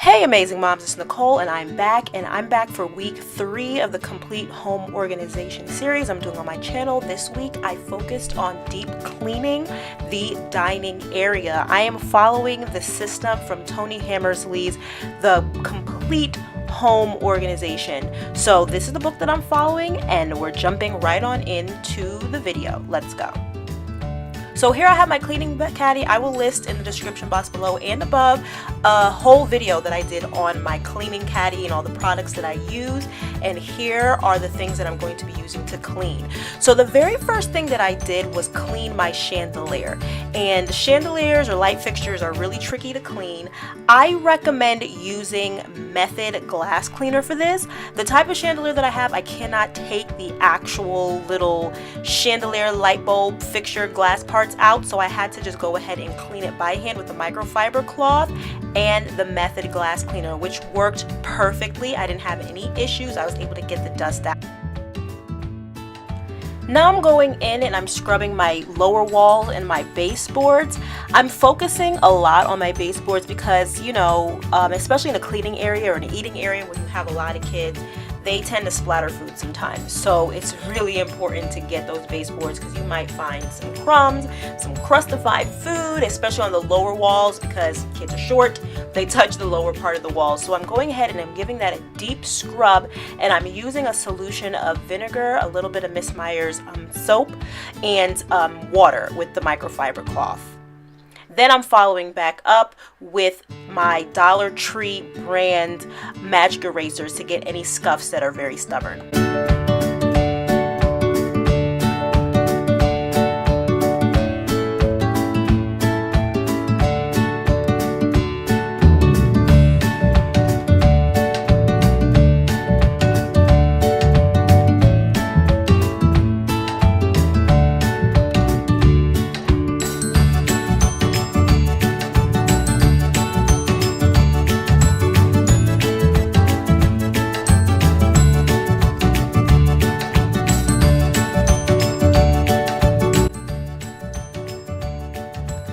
Hey amazing moms, it's Nicole and I'm back for week 3 of the complete home organization series I'm doing on my channel. This week I focused on deep cleaning the dining area. I am following the system from Tony Hammersley's The Complete Home Organization. So this is the book that I'm following and we're jumping right on into the video. Let's go. So here I have my cleaning caddy. I will list in the description box below and above a whole video that I did on my cleaning caddy and all the products that I use. And here are the things that I'm going to be using to clean. So the very first thing that I did was clean my chandelier. And chandeliers or light fixtures are really tricky to clean. I recommend using Method glass cleaner for this. The type of chandelier that I have, I cannot take the actual little chandelier light bulb fixture glass parts out, so I had to just go ahead and clean it by hand with the microfiber cloth and the Method glass cleaner, which worked perfectly. I didn't have any issues. I was able to get the dust out. Now I'm going in and I'm scrubbing my lower wall and my baseboards. I'm focusing a lot on my baseboards because, you know, especially in a cleaning area or an eating area where you have a lot of kids, they tend to splatter food sometimes. So it's really important to get those baseboards because you might find some crumbs, some crustified food, especially on the lower walls because kids are short. They touch the lower part of the wall. So I'm going ahead and I'm giving that a deep scrub, and I'm using a solution of vinegar, a little bit of Miss Meyer's soap, and water with the microfiber cloth. Then I'm following back up with my Dollar Tree brand magic erasers to get any scuffs that are very stubborn.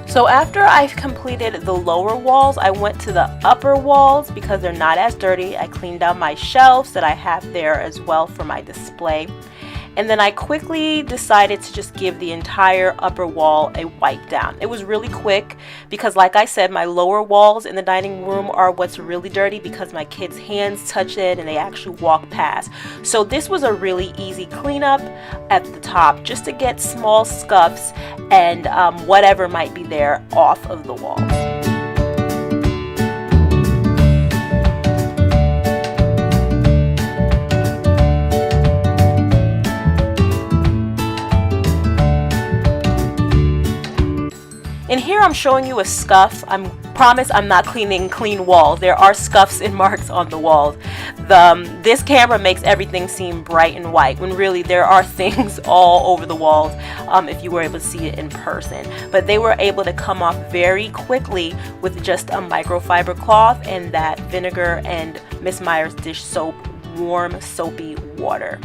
So after I've completed the lower walls, I went to the upper walls because they're not as dirty. I cleaned out my shelves that I have there as well for my display. And then I quickly decided to just give the entire upper wall a wipe down. It was really quick because, like I said, my lower walls in the dining room are what's really dirty because my kids' hands touch it and they actually walk past. So this was a really easy cleanup at the top just to get small scuffs and whatever might be there off of the walls. And here I'm showing you a scuff. Promise I'm not cleaning clean walls. There are scuffs and marks on the walls. This camera makes everything seem bright and white when really there are things all over the walls if you were able to see it in person. But they were able to come off very quickly with just a microfiber cloth and that vinegar and Miss Meyer's dish soap, warm soapy water.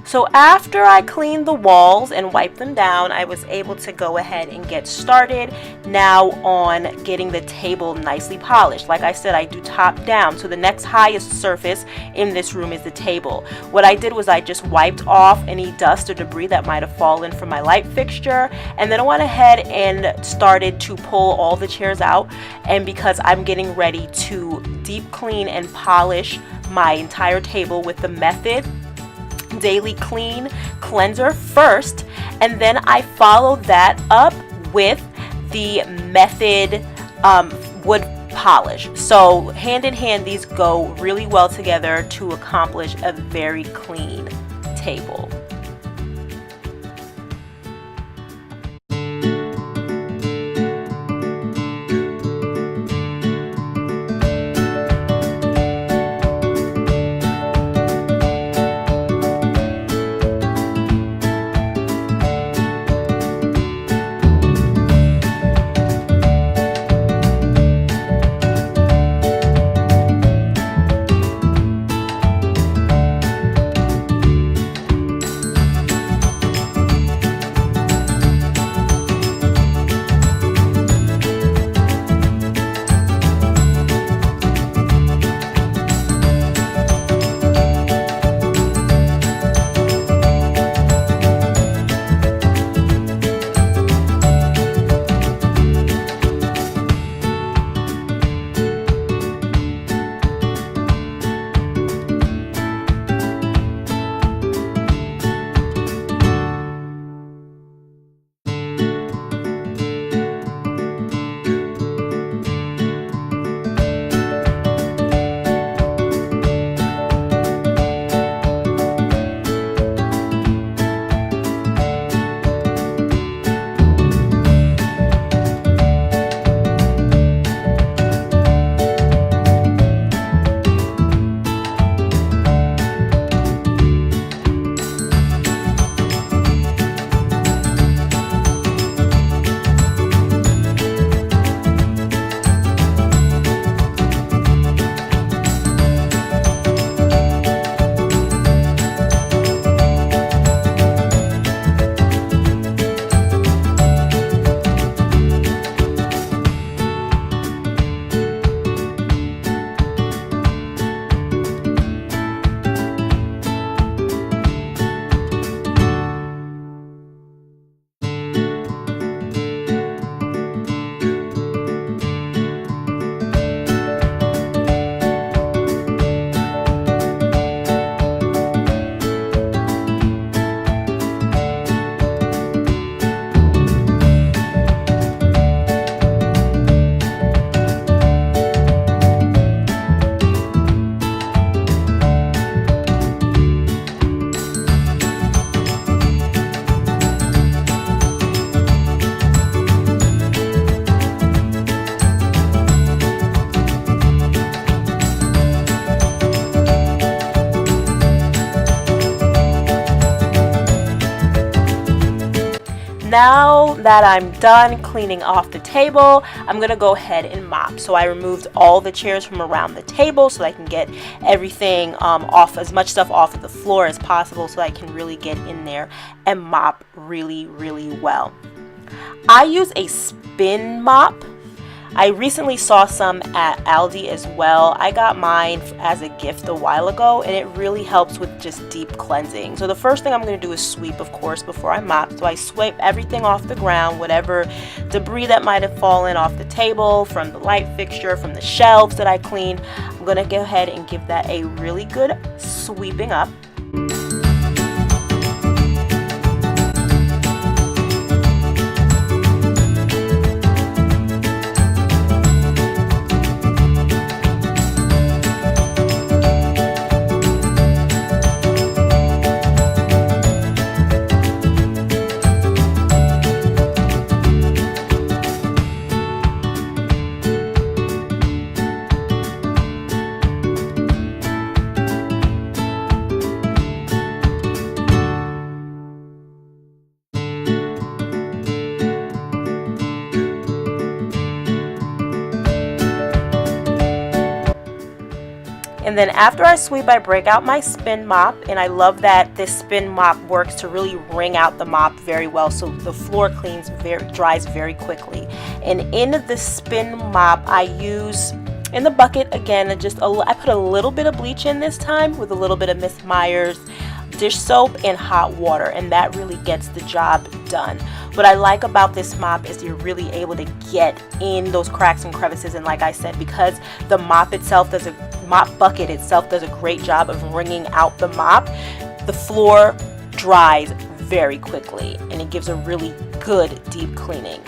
So after I cleaned the walls and wiped them down, I was able to go ahead and get started now on getting the table nicely polished. Like I said, I do top down. So the next highest surface in this room is the table. What I did was I just wiped off any dust or debris that might have fallen from my light fixture. And then I went ahead and started to pull all the chairs out. And because I'm getting ready to deep clean and polish my entire table with the Method Daily Clean Cleanser first, and then I followed that up with the Method wood polish. So hand in hand, these go really well together to accomplish a very clean table. Now that I'm done cleaning off the table, I'm gonna go ahead and mop. So I removed all the chairs from around the table so I can get everything off, as much stuff off of the floor as possible, so I can really get in there and mop really, really well. I use a spin mop. I recently saw some at Aldi as well. I got mine as a gift a while ago, and it really helps with just deep cleansing. So the first thing I'm going to do is sweep, of course, before I mop. So I sweep everything off the ground, whatever debris that might have fallen off the table, from the light fixture, from the shelves that I cleaned. I'm going to go ahead and give that a really good sweeping up. And then after I sweep, I break out my spin mop, and I love that this spin mop works to really wring out the mop very well, so the floor dries very quickly. And in the spin mop, I use, in the bucket again, I put a little bit of bleach in this time with a little bit of Miss Meyer's dish soap and hot water, and that really gets the job done. What I like about this mop is you're really able to get in those cracks and crevices, and like I said, because the mop bucket itself does a great job of wringing out the mop, the floor dries very quickly, and it gives a really good deep cleaning.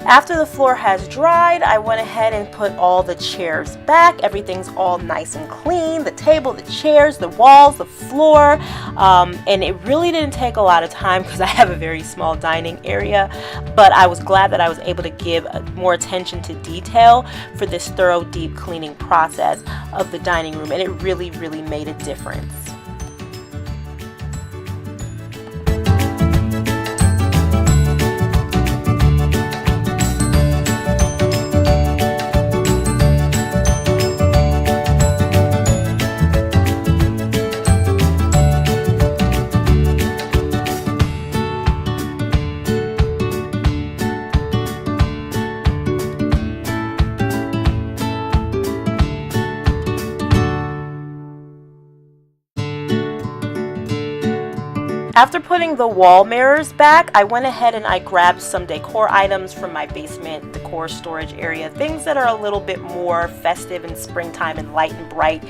After the floor has dried, I went ahead and put all the chairs back. Everything's all nice and clean. The table, the chairs, the walls, the floor. And it really didn't take a lot of time because I have a very small dining area. But I was glad that I was able to give more attention to detail for this thorough deep cleaning process of the dining room. And it really, really made a difference. After putting the wall mirrors back, I went ahead and I grabbed some decor items from my basement decor storage area, things that are a little bit more festive in springtime and light and bright,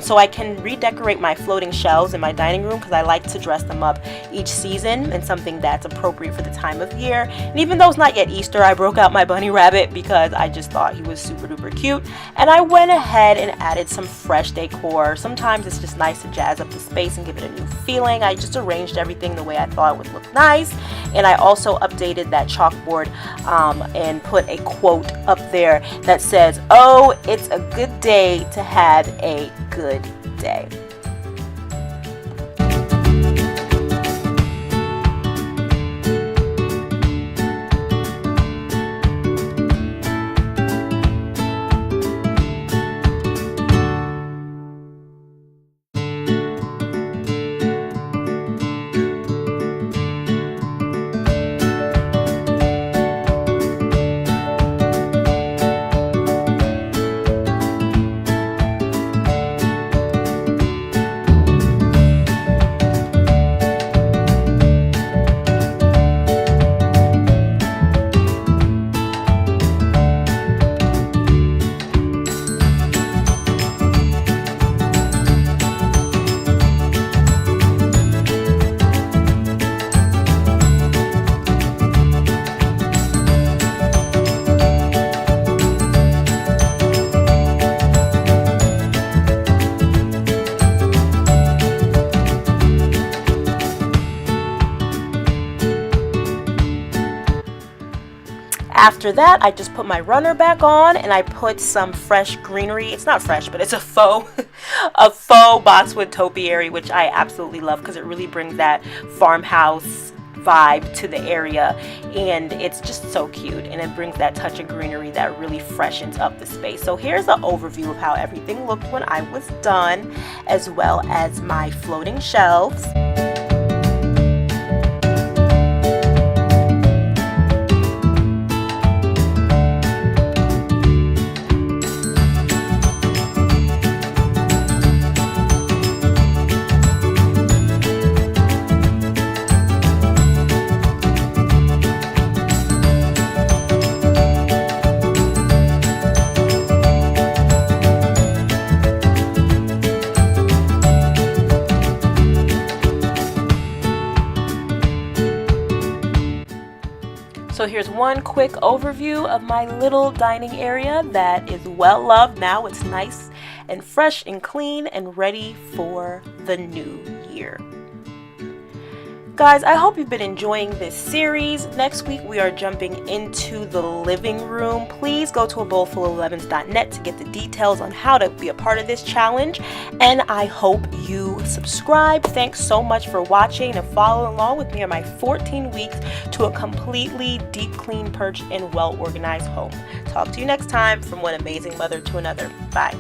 so I can redecorate my floating shelves in my dining room, because I like to dress them up each season in something that's appropriate for the time of year. And even though it's not yet Easter, I broke out my bunny rabbit because I just thought he was super duper cute, and I went ahead and added some fresh decor. Sometimes it's just nice to jazz up the space and give it a new feeling. I just arranged everything the way I thought it would look nice, and I also updated that chalkboard and put a quote up there that says, "Oh, it's a good day to have a good day." After that, I just put my runner back on and I put some fresh greenery. It's not fresh, but it's a faux a faux boxwood topiary, which I absolutely love because it really brings that farmhouse vibe to the area, and it's just so cute, and it brings that touch of greenery that really freshens up the space. So here's an overview of how everything looked when I was done, as well as my floating shelves. So here's one quick overview of my little dining area that is well loved now. It's nice and fresh and clean and ready for the new year. Guys, I hope you've been enjoying this series. Next week we are jumping into the living room. Please go to abowlfuloflemons.net to get the details on how to be a part of this challenge, and I hope you subscribe. Thanks so much for watching and following along with me on my 14 weeks to a completely deep clean, purged, and well organized home. Talk to you next time. From one amazing mother to another. Bye.